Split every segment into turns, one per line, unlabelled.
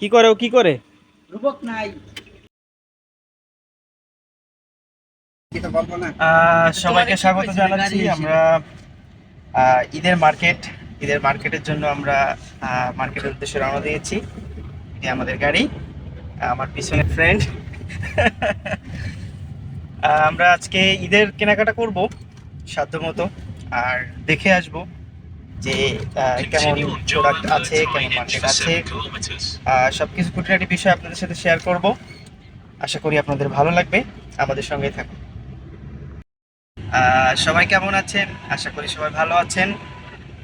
কি করে ও কি করে?
রূপক নাই, কিছু বলবো না।
সবাইকে স্বাগত জানাচ্ছি। আমরা ঈদের মার্কেটের জন্য আমরা মার্কেটের উদ্দেশ্যে রওনা দিয়েছি। এটি আমাদের গাড়ি, আমার পিছনে ফ্রেন্ড। আমরা আজকে ঈদের কেনাকাটা করব সাধ্যমতো, আর দেখে আসব যে কেমন প্রোডাক্ট আছে, কেমন মার্কেট আছে। সবকিছু খুঁটিনাটি বিষয় আপনাদের সাথে শেয়ার করব। আশা করি আপনাদের ভালো লাগবে, আমাদের সঙ্গে থাকুন। সবাই কেমন আছেন? আশা করি সবাই ভালো আছেন।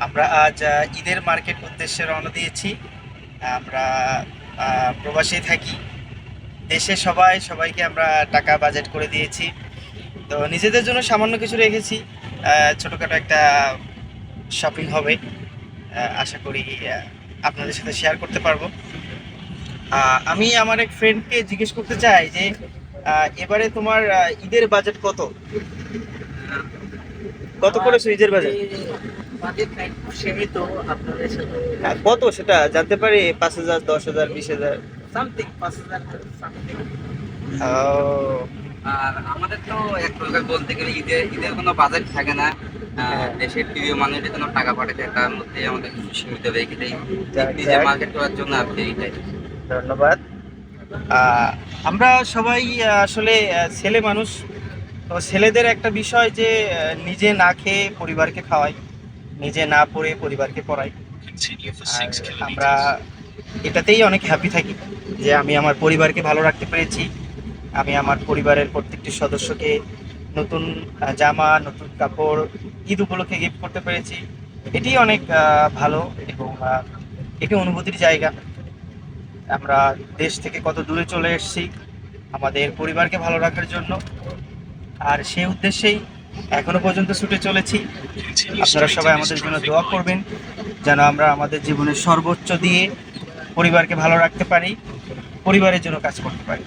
আমরা আজ ঈদের মার্কেট উদ্দেশ্যে রওনা দিয়েছি। আমরা প্রবাসী থাকি, দেশে সবাইকে আমরা টাকা বাজেট করে দিয়েছি। তো নিজেদের জন্য সামান্য কিছু রেখেছি, ছোটোখাটো একটা শপিং হবে। আশা করি আপনাদের সাথে শেয়ার করতে পারবো। আমি আমার এক ফ্রেন্ডকে জিজ্ঞেস করতে চাই যে এবারে তোমার ঈদের বাজেট কত? কত করেছো ঈদের বাজেট?
বাজেট নাই, সীমিত। আপনাদের সাথে
কত সেটা জানতে পারি? 5,000, 10,000, 20,000?
Something 5,000 something. আর আমাদের তো এক প্রকার বলতে গেলে ঈদের কোনো বাজেট থাকে না। দেশের প্রিয় মানুষের জন্য টাকা পাঠাতে, তার মধ্যে আমাদের কিছু সীমিত রেখে দেয় নিজে মার্কেট করার জন্য। আর কি এইটাই।
ধন্যবাদ। আমরা সবাই আসলে ছেলে মানুষ। তো ছেলেদের একটা বিষয় যে নিজে না খেয়ে পরিবারকে খাওয়াই, নিজে না পড়ে পরিবারকে পড়াই। আর আমরা এটাতেই অনেক হ্যাপি থাকি যে আমি আমার পরিবারকে ভালো রাখতে পেরেছি। আমি আমার পরিবারের প্রত্যেকটি সদস্যকে নতুন জামা, নতুন কাপড় ঈদ উপলক্ষে গিফট করতে পেরেছি। এটি অনেক ভালো এবং এটি অনুভূতির জায়গা। আমরা দেশ থেকে কত দূরে চলে এসেছি আমাদের পরিবারকে ভালো রাখার জন্য, আর সেই উদ্দেশ্যেই এখনো পর্যন্ত ছুটে চলেছি। আপনারা সবাই আমাদের জন্য দোয়া করবেন যেন আমরা আমাদের জীবনের সর্বোচ্চ দিয়ে পরিবারকে ভালো রাখতে পারি, পরিবারের জন্য কাজ করতে পারি।